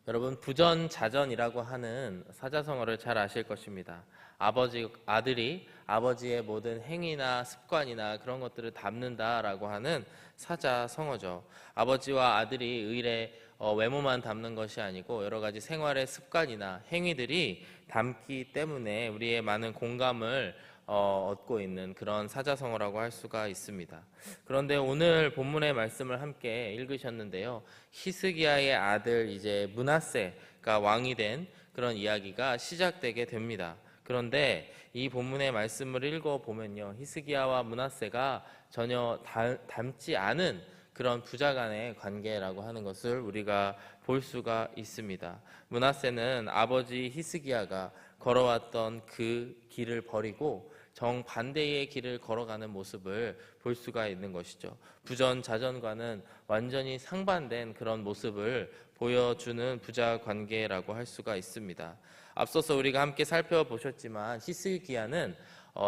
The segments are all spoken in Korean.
여러분, 부전자전이라고 하는 사자성어를 잘 아실 것입니다. 아들이 아버지의 모든 행위나 습관이나 그런 것들을 담는다라고 하는 사자성어죠. 아버지와 아들이 의례 외모만 담는 것이 아니고 여러 가지 생활의 습관이나 행위들이 담기 때문에 우리의 많은 공감을 얻고 있는 그런 사자성어라고 할 수가 있습니다. 그런데 오늘 본문의 말씀을 함께 읽으셨는데요. 히스기야의 아들 이제 므낫세가 왕이 된 그런 이야기가 시작되게 됩니다. 그런데 이 본문의 말씀을 읽어보면요, 히스기야와 므낫세가 전혀 닮지 않은 그런 부자 간의 관계라고 하는 것을 우리가 볼 수가 있습니다. 므낫세는 아버지 히스기야가 걸어왔던 그 길을 버리고 정반대의 길을 걸어가는 모습을 볼 수가 있는 것이죠. 부전자전과는 완전히 상반된 그런 모습을 보여주는 부자 관계라고 할 수가 있습니다. 앞서서 우리가 함께 살펴보셨지만 히스기야는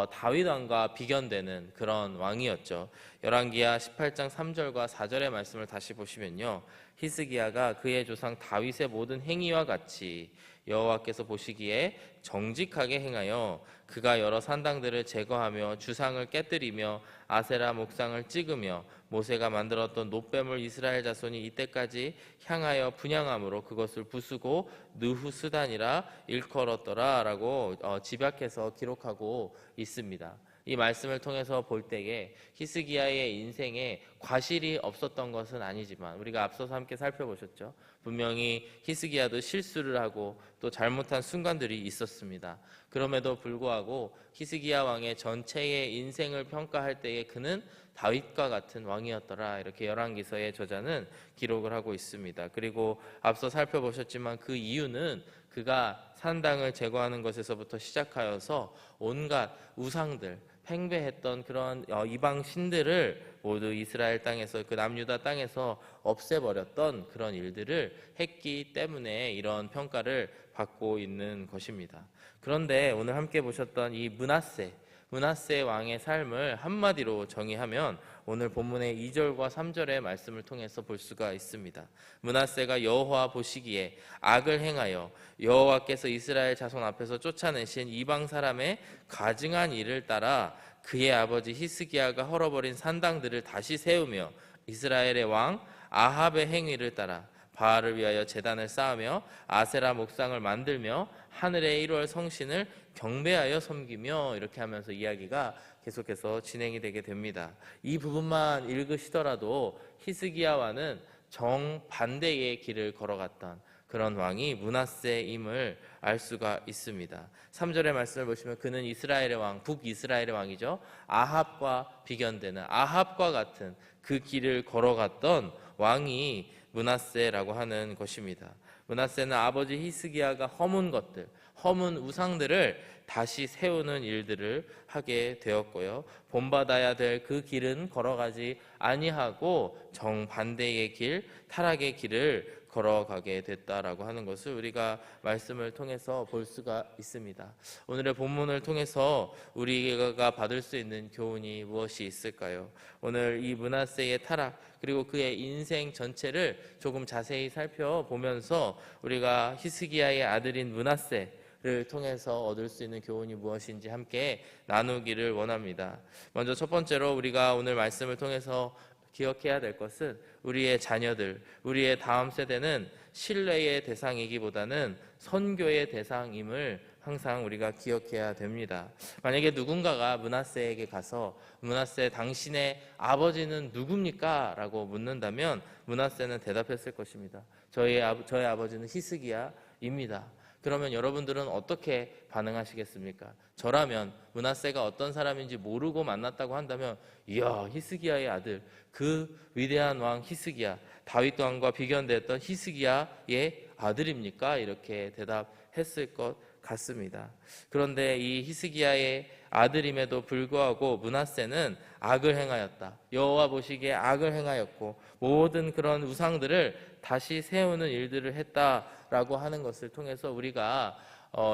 다윗 왕과 비견되는 그런 왕이었죠. 열왕기하 18장 3절과 4절의 말씀을 다시 보시면요, 히스기야가 그의 조상 다윗의 모든 행위와 같이 여호와께서 보시기에 정직하게 행하여 그가 여러 산당들을 제거하며 주상을 깨뜨리며 아세라 목상을 찍으며 모세가 만들었던 놋뱀을 이스라엘 자손이 이때까지 향하여 분향함으로 그것을 부수고 느후스단이라 일컬었더라 라고 집약해서 기록하고 있습니다. 이 말씀을 통해서 볼 때에 히스기야의 인생에 과실이 없었던 것은 아니지만 우리가 앞서서 함께 살펴보셨죠. 분명히 히스기야도 실수를 하고 또 잘못한 순간들이 있었습니다. 그럼에도 불구하고 히스기야 왕의 전체의 인생을 평가할 때에 그는 다윗과 같은 왕이었더라, 이렇게 열왕기서의 저자는 기록을 하고 있습니다. 그리고 앞서 살펴보셨지만 그 이유는 그가 산당을 제거하는 것에서부터 시작하여서 온갖 우상들, 팽배했던 그런 이방 신들을 모두 이스라엘 땅에서, 그 남유다 땅에서 없애버렸던 그런 일들을 했기 때문에 이런 평가를 받고 있는 것입니다. 그런데 오늘 함께 보셨던 이 므낫세 왕의 삶을 한마디로 정의하면 오늘 본문의 2절과 3절의 말씀을 통해서 볼 수가 있습니다. 므낫세가 여호와 보시기에 악을 행하여 여호와께서 이스라엘 자손 앞에서 쫓아내신 이방 사람의 가증한 일을 따라 그의 아버지 히스기야가 헐어버린 산당들을 다시 세우며 이스라엘의 왕 아합의 행위를 따라 바알을 위하여 제단을 쌓으며 아세라 목상을 만들며 하늘의 1월 성신을 경배하여 섬기며, 이렇게 하면서 이야기가 계속해서 진행이 되게 됩니다. 이 부분만 읽으시더라도 히스기야와는 정반대의 길을 걸어갔던 그런 왕이 므낫세임을 알 수가 있습니다. 3절의 말씀을 보시면 그는 이스라엘의 왕, 북이스라엘의 왕이죠. 아합과 비견되는, 아합과 같은 그 길을 걸어갔던 왕이 므낫세라고 하는 것입니다. 므낫세는 아버지 히스기야가 허문 것들, 허문 우상들을 다시 세우는 일들을 하게 되었고요. 본받아야 될 그 길은 걸어가지 아니하고 정반대의 길, 타락의 길을 걸어가게 됐다라고 하는 것을 우리가 말씀을 통해서 볼 수가 있습니다. 오늘의 본문을 통해서 우리가 받을 수 있는 교훈이 무엇이 있을까요? 오늘 이 므낫세의 타락, 그리고 그의 인생 전체를 조금 자세히 살펴보면서 우리가 히스기야의 아들인 므낫세를 통해서 얻을 수 있는 교훈이 무엇인지 함께 나누기를 원합니다. 먼저 첫 번째로 우리가 오늘 말씀을 통해서 기억해야 될 것은 우리의 자녀들, 우리의 다음 세대는 신뢰의 대상이기보다는 선교의 대상임을 항상 우리가 기억해야 됩니다. 만약에 누군가가 므낫세에게 가서 므낫세, 당신의 아버지는 누굽니까? 라고 묻는다면 므낫세는 대답했을 것입니다. 저의 아버지는 히스기야입니다. 그러면 여러분들은 어떻게 반응하시겠습니까? 저라면 므낫세가 어떤 사람인지 모르고 만났다고 한다면, 이야, 히스기야의 아들, 그 위대한 왕 히스기야, 다윗 왕과 비견됐던 히스기야의 아들입니까? 이렇게 대답했을 것 같습니다. 그런데 이 히스기야의 아들임에도 불구하고 므낫세는 악을 행하였다, 여호와 보시기에 악을 행하였고 모든 그런 우상들을 다시 세우는 일들을 했다라고 하는 것을 통해서 우리가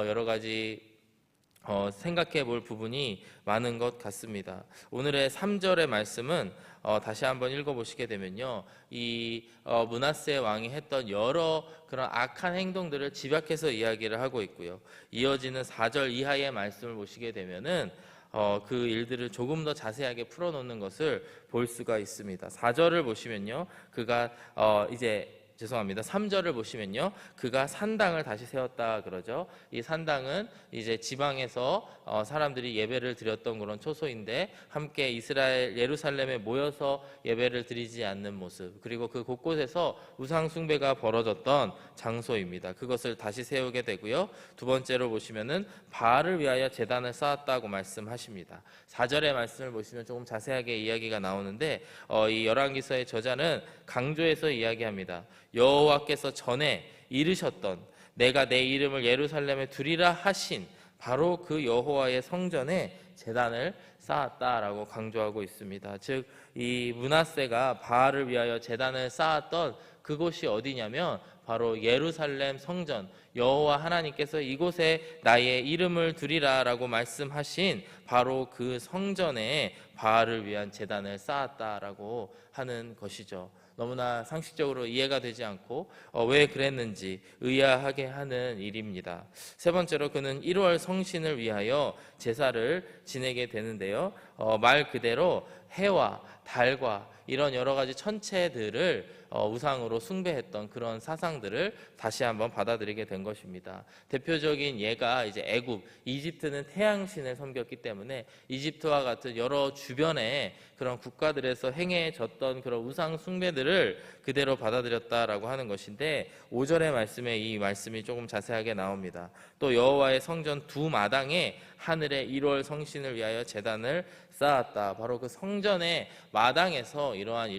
여러 가지 생각해 볼 부분이 많은 것 같습니다. 오늘의 3절의 말씀은 다시 한번 읽어보시게 되면요, 이 므낫세 왕이 했던 여러 그런 악한 행동들을 집약해서 이야기를 하고 있고요. 이어지는 4절 이하의 말씀을 보시게 되면은 그 일들을 조금 더 자세하게 풀어놓는 것을 볼 수가 있습니다. 4절을 보시면요, 그가 이제 죄송합니다. 3절을 보시면요, 그가 산당을 다시 세웠다 그러죠. 이 산당은 이제 지방에서 사람들이 예배를 드렸던 그런 초소인데, 함께 이스라엘 예루살렘에 모여서 예배를 드리지 않는 모습, 그리고 그 곳곳에서 우상 숭배가 벌어졌던 장소입니다. 그것을 다시 세우게 되고요. 두 번째로 보시면은 바알을 위하여 제단을 쌓았다고 말씀하십니다. 4절의 말씀을 보시면 조금 자세하게 이야기가 나오는데, 이 열왕기서의 저자는 강조해서 이야기합니다. 여호와께서 전에 이르셨던, 내가 내 이름을 예루살렘에 두리라 하신 바로 그 여호와의 성전에 제단을 쌓았다라고 강조하고 있습니다. 즉, 이 므낫세가 바알을 위하여 제단을 쌓았던 그곳이 어디냐면 바로 예루살렘 성전, 여호와 하나님께서 이곳에 나의 이름을 두리라라고 말씀하신 바로 그 성전에 바알을 위한 제단을 쌓았다라고 하는 것이죠. 너무나 상식적으로 이해가 되지 않고 왜 그랬는지 의아하게 하는 일입니다. 세 번째로 그는 1월 성신을 위하여 제사를 지내게 되는데요, 말 그대로 해와 달과 이런 여러 가지 천체들을 우상으로 숭배했던 그런 사상들을 다시 한번 받아들이게 된 것입니다. 대표적인 예가 이제 애굽, 이집트는 태양신을 섬겼기 때문에 이집트와 같은 여러 주변의 그런 국가들에서 행해졌던 그런 우상 숭배들을 그대로 받아들였다라고 하는 것인데, 5절의 말씀에 이 말씀이 조금 자세하게 나옵니다. 또 여호와의 성전 두 마당에 하늘의 1월 성신을 위하여 제단을 쌓았다. 바로 그 성전의 마당에서 이러한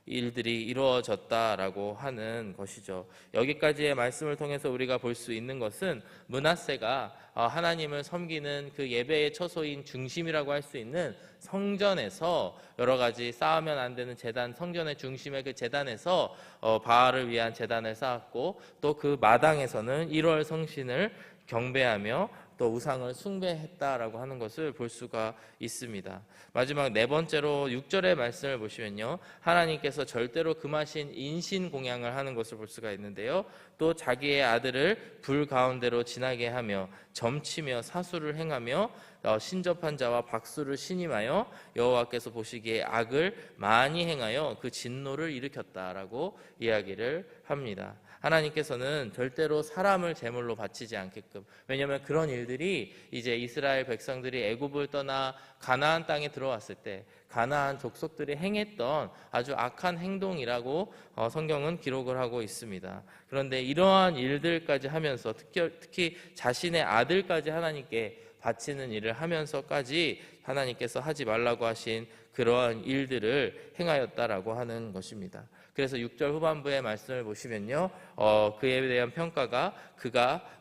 일들이 이루어졌다라고 하는 것이죠. 여기까지의 말씀을 통해서 우리가 볼 수 있는 것은 므낫세가 하나님을 섬기는 그 예배의 처소인 중심이라고 할 수 있는 성전에서 여러 가지 쌓으면 안 되는 제단, 성전의 중심의 그 제단에서 바알을 위한 제단을 쌓았고, 또 그 마당에서는 1월 성신을 경배하며 또 우상을 숭배했다라고 하는 것을 볼 수가 있습니다. 마지막 네 번째로 6절의 말씀을 보시면요, 하나님께서 절대로 금하신 인신 공양을 하는 것을 볼 수가 있는데요, 또 자기의 아들을 불 가운데로 지나게 하며 점치며 사수를 행하며 신접한 자와 박수를 신임하여 여호와께서 보시기에 악을 많이 행하여 그 진노를 일으켰다라고 이야기를 합니다. 하나님께서는 절대로 사람을 제물로 바치지 않게끔, 왜냐하면 그런 일들이 이제 이스라엘 백성들이 애굽을 떠나 가나안 땅에 들어왔을 때 가나안 족속들이 행했던 아주 악한 행동이라고 성경은 기록을 하고 있습니다. 그런데 이러한 일들까지 하면서 특히 자신의 아들까지 하나님께 바치는 일을 하면서까지 하나님께서 하지 말라고 하신 그러한 일들을 행하였다라고 하는 것입니다. 그래서 6절 후반부의 말씀을 보시면요, 그에 대한 평가가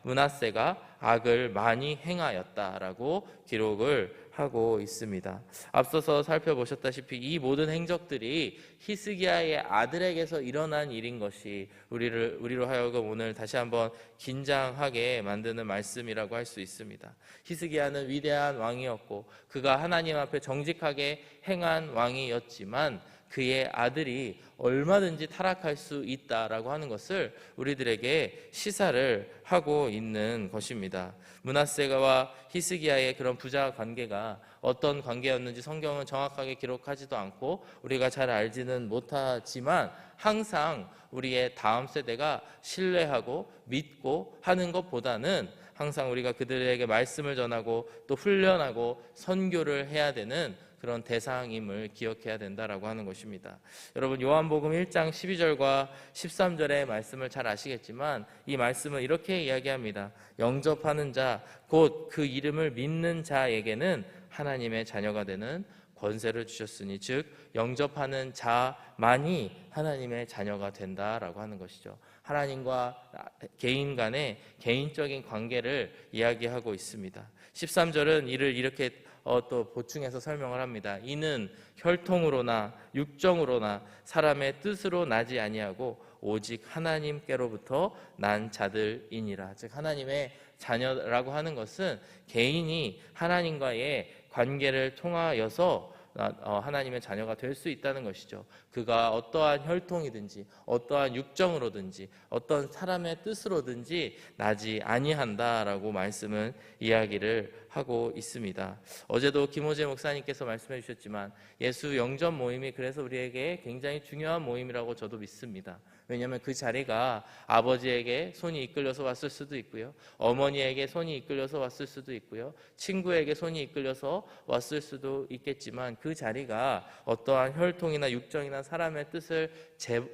므낫세가 악을 많이 행하였다라고 기록을 하고 있습니다. 앞서서 살펴보셨다시피 이 모든 행적들이 히스기야의 아들에게서 일어난 일인 것이 우리로 하여금 오늘 다시 한번 긴장하게 만드는 말씀이라고 할 수 있습니다. 히스기야는 위대한 왕이었고 그가 하나님 앞에 정직하게 행한 왕이었지만 그의 아들이 얼마든지 타락할 수 있다라고 하는 것을 우리들에게 시사를 하고 있는 것입니다. 므낫세가와 히스기야의 그런 부자 관계가 어떤 관계였는지 성경은 정확하게 기록하지도 않고 우리가 잘 알지는 못하지만, 항상 우리의 다음 세대가 신뢰하고 믿고 하는 것보다는 항상 우리가 그들에게 말씀을 전하고 또 훈련하고 선교를 해야 되는 그런 대상임을 기억해야 된다라고 하는 것입니다. 여러분, 요한복음 1장 12절과 13절의 말씀을 잘 아시겠지만 이 말씀은 이렇게 이야기합니다. 영접하는 자, 곧 그 이름을 믿는 자에게는 하나님의 자녀가 되는 권세를 주셨으니, 즉 영접하는 자만이 하나님의 자녀가 된다라고 하는 것이죠. 하나님과 개인 간의 개인적인 관계를 이야기하고 있습니다. 13절은 이를 이렇게 또 보충해서 설명을 합니다. 이는 혈통으로나 육정으로나 사람의 뜻으로 나지 아니하고 오직 하나님께로부터 난 자들이니라. 즉 하나님의 자녀라고 하는 것은 개인이 하나님과의 관계를 통하여서 하나님의 자녀가 될 수 있다는 것이죠. 그가 어떠한 혈통이든지 어떠한 육정으로든지 어떤 사람의 뜻으로든지 나지 아니한다라고 말씀을 이야기를 하고 있습니다. 어제도 김호재 목사님께서 말씀해 주셨지만 예수 영접 모임이 그래서 우리에게 굉장히 중요한 모임이라고 저도 믿습니다. 왜냐하면 그 자리가 아버지에게 손이 이끌려서 왔을 수도 있고요, 어머니에게 손이 이끌려서 왔을 수도 있고요, 친구에게 손이 이끌려서 왔을 수도 있겠지만 그 자리가 어떠한 혈통이나 육정이나 사람의 뜻을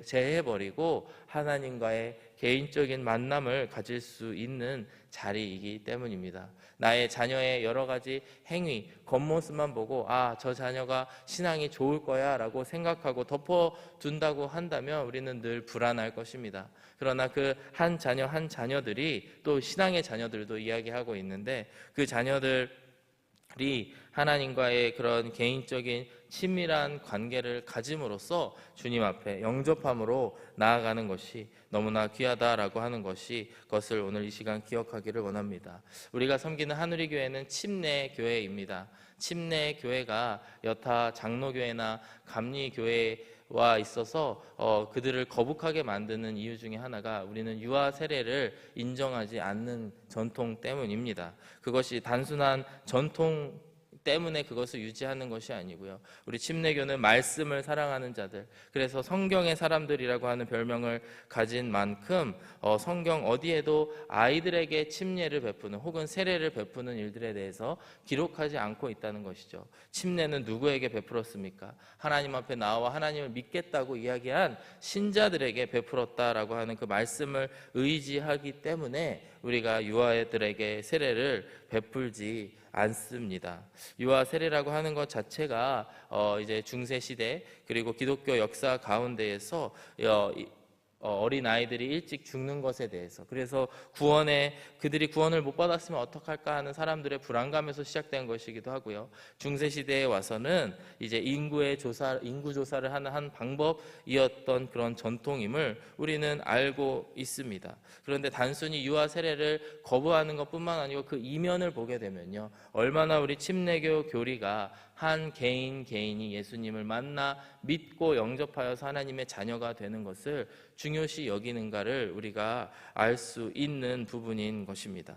제해버리고 하나님과의 개인적인 만남을 가질 수 있는 자리이기 때문입니다. 나의 자녀의 여러 가지 행위, 겉모습만 보고 저 자녀가 신앙이 좋을 거야 라고 생각하고 덮어둔다고 한다면 우리는 늘 불안할 것입니다. 그러나 그 한 자녀 한 자녀들이 또 신앙의 자녀들도 이야기하고 있는데 그 자녀들이 하나님과의 그런 개인적인 친밀한 관계를 가짐으로써 주님 앞에 영접함으로 나아가는 것이 너무나 귀하다라고 하는 것을 오늘 이 시간 기억하기를 원합니다. 우리가 섬기는 한우리교회는 침례교회입니다. 침례교회가 여타 장로교회나 감리교회와 있어서 그들을 거북하게 만드는 이유 중에 하나가 우리는 유아 세례를 인정하지 않는 전통 때문입니다. 그것이 단순한 전통 때문에 그것을 유지하는 것이 아니고요, 우리 침례교는 말씀을 사랑하는 자들, 그래서 성경의 사람들이라고 하는 별명을 가진 만큼 성경 어디에도 아이들에게 침례를 베푸는 혹은 세례를 베푸는 일들에 대해서 기록하지 않고 있다는 것이죠. 침례는 누구에게 베풀었습니까? 하나님 앞에 나와 하나님을 믿겠다고 이야기한 신자들에게 베풀었다라고 하는 그 말씀을 의지하기 때문에 우리가 유아들에게 세례를 베풀지 않습니다. 유아 세례라고 하는 것 자체가 이제 중세 시대 그리고 기독교 역사 가운데에서 어린 아이들이 일찍 죽는 것에 대해서, 그래서 그들이 구원을 못 받았으면 어떡할까 하는 사람들의 불안감에서 시작된 것이기도 하고요, 중세 시대에 와서는 이제 인구 조사를 하는 한 방법이었던 그런 전통임을 우리는 알고 있습니다. 그런데 단순히 유아 세례를 거부하는 것뿐만 아니고 그 이면을 보게 되면요, 얼마나 우리 침례교 교리가 한 개인이 예수님을 만나 믿고 영접하여서 하나님의 자녀가 되는 것을 중요시 여기는가를 우리가 알 수 있는 부분인 것입니다.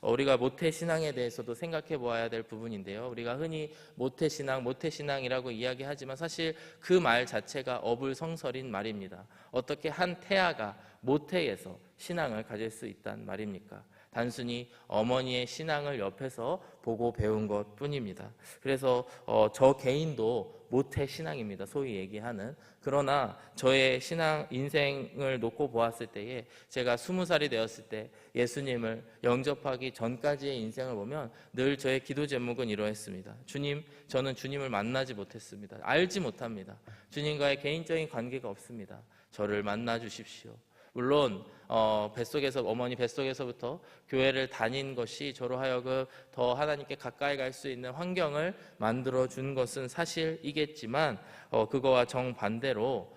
우리가 모태신앙에 대해서도 생각해 보아야 될 부분인데요, 우리가 흔히 모태신앙이라고 이야기하지만 사실 그 말 자체가 어불성설인 말입니다. 어떻게 한 태아가 모태에서 신앙을 가질 수 있단 말입니까? 단순히 어머니의 신앙을 옆에서 보고 배운 것 뿐입니다. 그래서 저 개인도 모태 신앙입니다, 소위 얘기하는. 그러나 저의 신앙 인생을 놓고 보았을 때에 제가 20살이 되었을 때 예수님을 영접하기 전까지의 인생을 보면 늘 저의 기도 제목은 이러했습니다. 주님, 저는 주님을 만나지 못했습니다. 알지 못합니다. 주님과의 개인적인 관계가 없습니다. 저를 만나 주십시오. 물론 어머니 뱃속에서부터 교회를 다닌 것이 저로 하여금 더 하나님께 가까이 갈 수 있는 환경을 만들어 준 것은 사실이겠지만 그거와 정반대로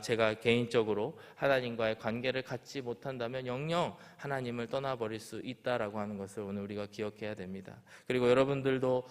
제가 개인적으로 하나님과의 관계를 갖지 못한다면 영영 하나님을 떠나버릴 수 있다라고 하는 것을 오늘 우리가 기억해야 됩니다. 그리고 여러분들도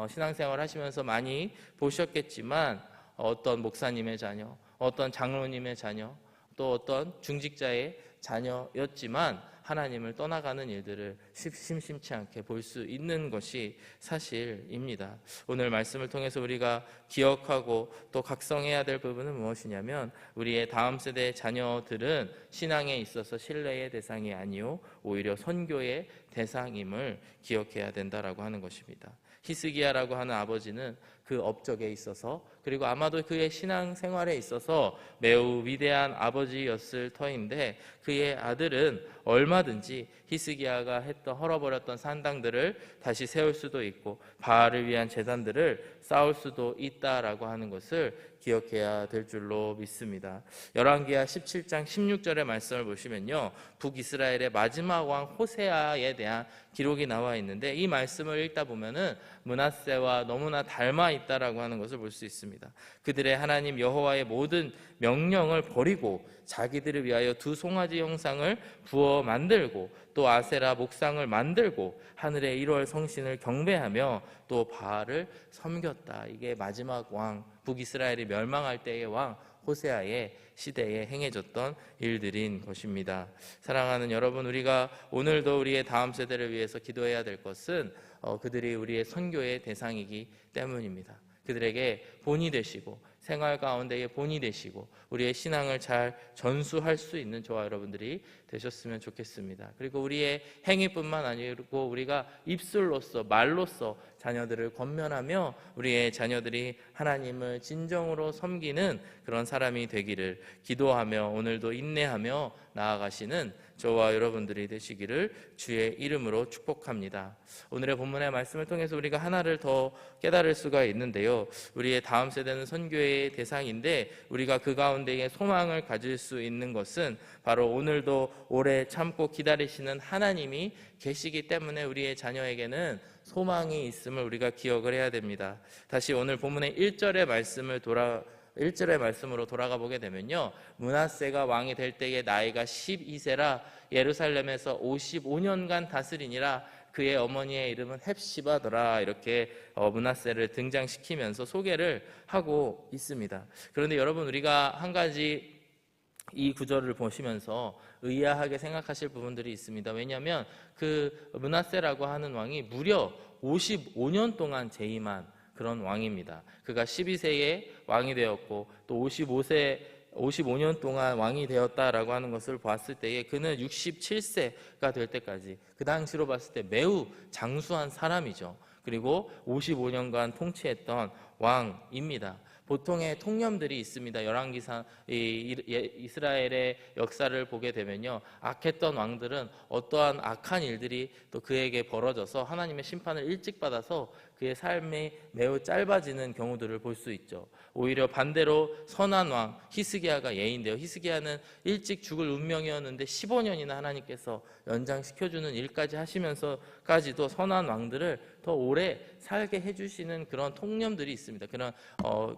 신앙생활 하시면서 많이 보셨겠지만 어떤 목사님의 자녀, 어떤 장로님의 자녀, 또 어떤 중직자의 자녀였지만 하나님을 떠나가는 일들을 심심치 않게 볼 수 있는 것이 사실입니다. 오늘 말씀을 통해서 우리가 기억하고 또 각성해야 될 부분은 무엇이냐면 우리의 다음 세대의 자녀들은 신앙에 있어서 신뢰의 대상이 아니요 오히려 선교의 대상임을 기억해야 된다라고 하는 것입니다. 히스기야라고 하는 아버지는 그 업적에 있어서 그리고 아마도 그의 신앙생활에 있어서 매우 위대한 아버지였을 터인데 그의 아들은 얼마든지 히스기야가 헐어버렸던 산당들을 다시 세울 수도 있고 바알을 위한 제단들을 쌓을 수도 있다라고 하는 것을 기억해야 될 줄로 믿습니다. 열왕기하 17장 16절의 말씀을 보시면요, 북이스라엘의 마지막 왕 호세아에 대한 기록이 나와 있는데, 이 말씀을 읽다 보면은 므낫세와 너무나 닮아 있다라고 하는 것을 볼 수 있습니다. 그들의 하나님 여호와의 모든 명령을 버리고 자기들을 위하여 두 송아지 형상을 부어 만들고 또 아세라 목상을 만들고 하늘의 1월 성신을 경배하며 또 바알을 섬겼다. 이게 마지막 왕, 북이스라엘이 멸망할 때의 왕 호세아의 시대에 행해졌던 일들인 것입니다. 사랑하는 여러분, 우리가 오늘도 우리의 다음 세대를 위해서 기도해야 될 것은 그들이 우리의 선교의 대상이기 때문입니다. 그들에게 본이 되시고 생활 가운데에 본이 되시고 우리의 신앙을 잘 전수할 수 있는 저와 여러분들이 되셨으면 좋겠습니다. 그리고 우리의 행위뿐만 아니고 우리가 입술로서 말로서 자녀들을 권면하며 우리의 자녀들이 하나님을 진정으로 섬기는 그런 사람이 되기를 기도하며 오늘도 인내하며 나아가시는 저와 여러분들이 되시기를 주의 이름으로 축복합니다. 오늘의 본문의 말씀을 통해서 우리가 하나를 더 깨달을 수가 있는데요, 우리의 다음 세대는 선교의 대상인데 우리가 그 가운데에 소망을 가질 수 있는 것은 바로 오늘도 오래 참고 기다리시는 하나님이 계시기 때문에 우리의 자녀에게는 소망이 있음을 우리가 기억을 해야 됩니다. 다시 오늘 본문의 1절의 말씀으로 돌아가 보게 되면요, 므낫세가 왕이 될 때의 나이가 12세라 예루살렘에서 55년간 다스리니라 그의 어머니의 이름은 헵시바더라. 이렇게 므낫세를 등장시키면서 소개를 하고 있습니다. 그런데 여러분, 우리가 한 가지 이 구절을 보시면서 의아하게 생각하실 부분들이 있습니다. 왜냐하면 그 므낫세라고 하는 왕이 무려 55년 동안 재임한 그런 왕입니다. 그가 12세에 왕이 되었고 또 55년 동안 왕이 되었다라고 하는 것을 봤을 때에 그는 67세가 될 때까지 그 당시로 봤을 때 매우 장수한 사람이죠. 그리고 55년간 통치했던 왕입니다. 보통의 통념들이 있습니다. 열왕기상 이스라엘의 역사를 보게 되면요, 악했던 왕들은 어떠한 악한 일들이 또 그에게 벌어져서 하나님의 심판을 일찍 받아서 그의 삶이 매우 짧아지는 경우들을 볼 수 있죠. 오히려 반대로 선한 왕 히스기야가 예인데요, 히스기야는 일찍 죽을 운명이었는데 15년이나 하나님께서 연장시켜주는 일까지 하시면서까지도 선한 왕들을 더 오래 살게 해주시는 그런 통념들이 있습니다. 그런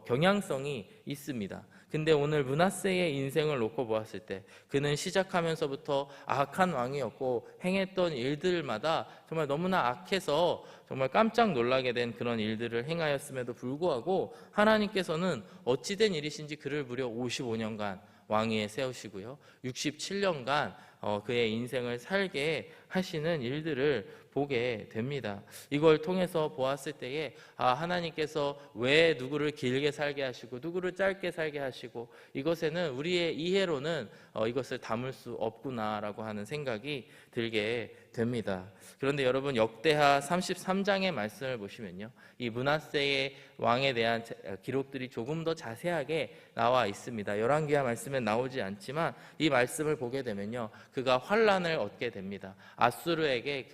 경향성이 있습니다. 근데 오늘 므낫세의 인생을 놓고 보았을 때 그는 시작하면서부터 악한 왕이었고 행했던 일들마다 정말 너무나 악해서 정말 깜짝 놀라게 된 그런 일들을 행하였음에도 불구하고 하나님께서는 어찌된 일이신지 그를 무려 55년간 왕위에 세우시고요, 67년간 그의 인생을 살게 하시는 일들을 보게 됩니다. 이걸 통해서 보았을 때에 하나님께서 왜 누구를 길게 살게 하시고 누구를 짧게 살게 하시고 이것에는 우리의 이해로는 이것을 담을 수 없구나라고 하는 생각이 들게 됩니다. 그런데 여러분, 역대하 33장의 말씀을 보시면요, 이 므낫세의 왕에 대한 기록들이 조금 더 자세하게 나와 있습니다. 열왕기하 말씀에 나오지 않지만 이 말씀을 보게 되면요, 그가 환란을 얻게 됩니다. 아수르에게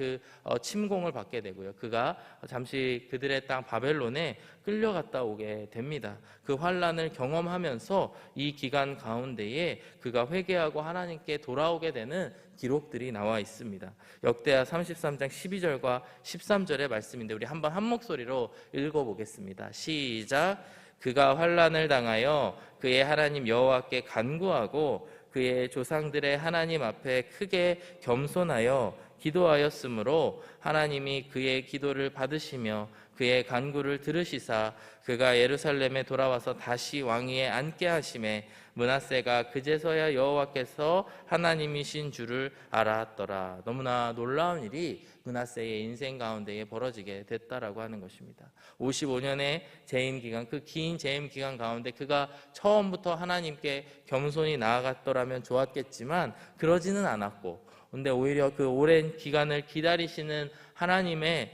침공을 받게 되고요, 그가 잠시 그들의 땅 바벨론에 끌려갔다 오게 됩니다. 그 환란을 경험하면서 이 기간 가운데에 그가 회개하고 하나님께 돌아오게 되는 기록들이 나와 있습니다. 역대하 33장 12절과 13절의 말씀인데 우리 한번 한 목소리로 읽어보겠습니다. 시작. 그가 환란을 당하여 그의 하나님 여호와께 간구하고 그의 조상들의 하나님 앞에 크게 겸손하여 기도하였으므로 하나님이 그의 기도를 받으시며 그의 간구를 들으시사 그가 예루살렘에 돌아와서 다시 왕위에 앉게 하심에 므낫세가 그제서야 여호와께서 하나님이신 줄을 알았더라. 너무나 놀라운 일이 므낫세의 인생 가운데에 벌어지게 됐다라고 하는 것입니다. 55년의 재임 기간, 그 긴 재임 기간 가운데 그가 처음부터 하나님께 겸손히 나아갔더라면 좋았겠지만 그러지는 않았고, 근데 오히려 그 오랜 기간을 기다리시는 하나님의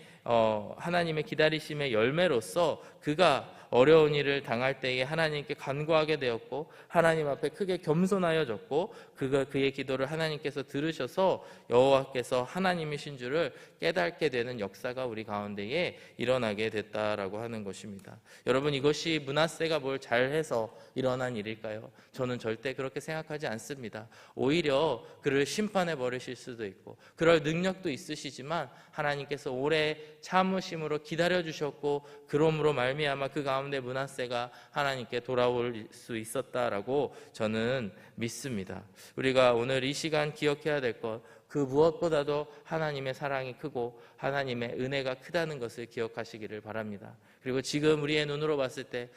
기다리심의 열매로서 그가 어려운 일을 당할 때에 하나님께 간구하게 되었고 하나님 앞에 크게 겸손하여졌고 그의 기도를 하나님께서 들으셔서 여호와께서 하나님이신 줄을 깨닫게 되는 역사가 우리 가운데에 일어나게 됐다라고 하는 것입니다. 여러분, 이것이 므낫세가 뭘 잘해서 일어난 일일까요? 저는 절대 그렇게 생각하지 않습니다. 오히려 그를 심판해 버리실 수도 있고 그럴 능력도 있으시지만 하나님께서 오래 참으심으로 기다려 주셨고 그러므로 말미암아 그 가운데 므낫세가 하나님께 돌아올 수 있었다라고 저는 믿습니다. 우리가 오늘 이 시간 기억해야 될 것, 그 무엇보다도 하나님의 사랑이 크고 하나님의 은혜가 크다는 것을 기억하시기를 바랍니다. 그리고 지금 우리의 눈으로 봤을 때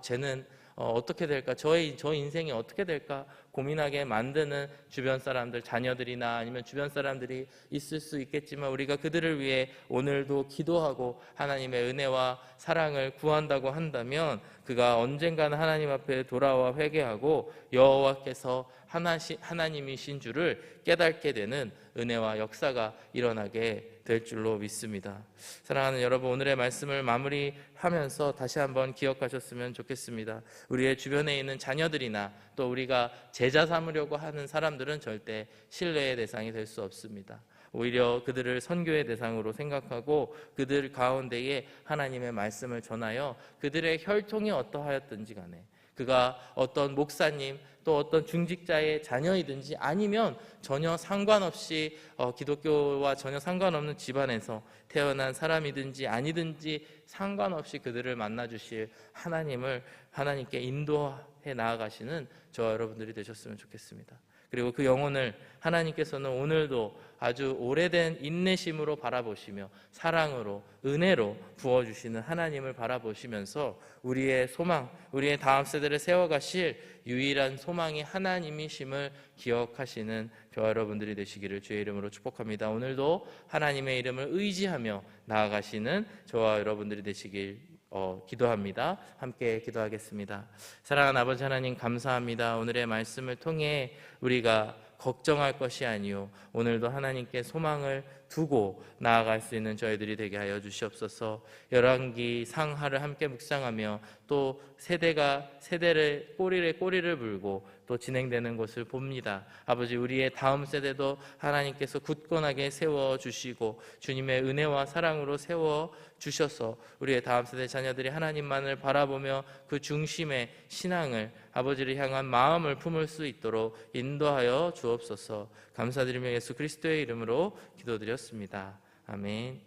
쟤는 어떻게 될까? 저 인생이 어떻게 될까? 고민하게 만드는 주변 사람들, 자녀들이나 아니면 주변 사람들이 있을 수 있겠지만 우리가 그들을 위해 오늘도 기도하고 하나님의 은혜와 사랑을 구한다고 한다면 그가 언젠가는 하나님 앞에 돌아와 회개하고 여호와께서 하나님이신 줄을 깨닫게 되는 은혜와 역사가 일어나게 될 줄로 믿습니다. 사랑하는 여러분, 오늘의 말씀을 마무리하면서 다시 한번 기억하셨으면 좋겠습니다. 우리의 주변에 있는 자녀들이나 또 우리가 제자 삼으려고 하는 사람들은 절대 신뢰의 대상이 될 수 없습니다. 오히려 그들을 선교의 대상으로 생각하고 그들 가운데에 하나님의 말씀을 전하여 그들의 혈통이 어떠하였든지 간에 그가 어떤 목사님 또 어떤 중직자의 자녀이든지 아니면 전혀 상관없이 기독교와 전혀 상관없는 집안에서 태어난 사람이든지 아니든지 상관없이 그들을 만나주실 하나님께 인도해 나아가시는 저와 여러분들이 되셨으면 좋겠습니다. 그리고 그 영혼을 하나님께서는 오늘도 아주 오래된 인내심으로 바라보시며 사랑으로 은혜로 부어주시는 하나님을 바라보시면서 우리의 소망, 우리의 다음 세대를 세워가실 유일한 소망이 하나님이심을 기억하시는 저와 여러분들이 되시기를 주의 이름으로 축복합니다. 오늘도 하나님의 이름을 의지하며 나아가시는 저와 여러분들이 되시길 기도합니다. 함께 기도하겠습니다. 사랑하는 아버지 하나님, 감사합니다. 오늘의 말씀을 통해 우리가 걱정할 것이 아니요 오늘도 하나님께 소망을 두고 나아갈 수 있는 저희들이 되게 하여 주시옵소서. 열왕기 상하를 함께 묵상하며 또 세대가 세대를 꼬리를 물고 또 진행되는 것을 봅니다. 아버지, 우리의 다음 세대도 하나님께서 굳건하게 세워주시고 주님의 은혜와 사랑으로 세워주셔서 우리의 다음 세대 자녀들이 하나님만을 바라보며 그 중심의 신앙을 아버지를 향한 마음을 품을 수 있도록 인도하여 주옵소서. 감사드리며 예수 그리스도의 이름으로 기도드렸습니다. 아멘.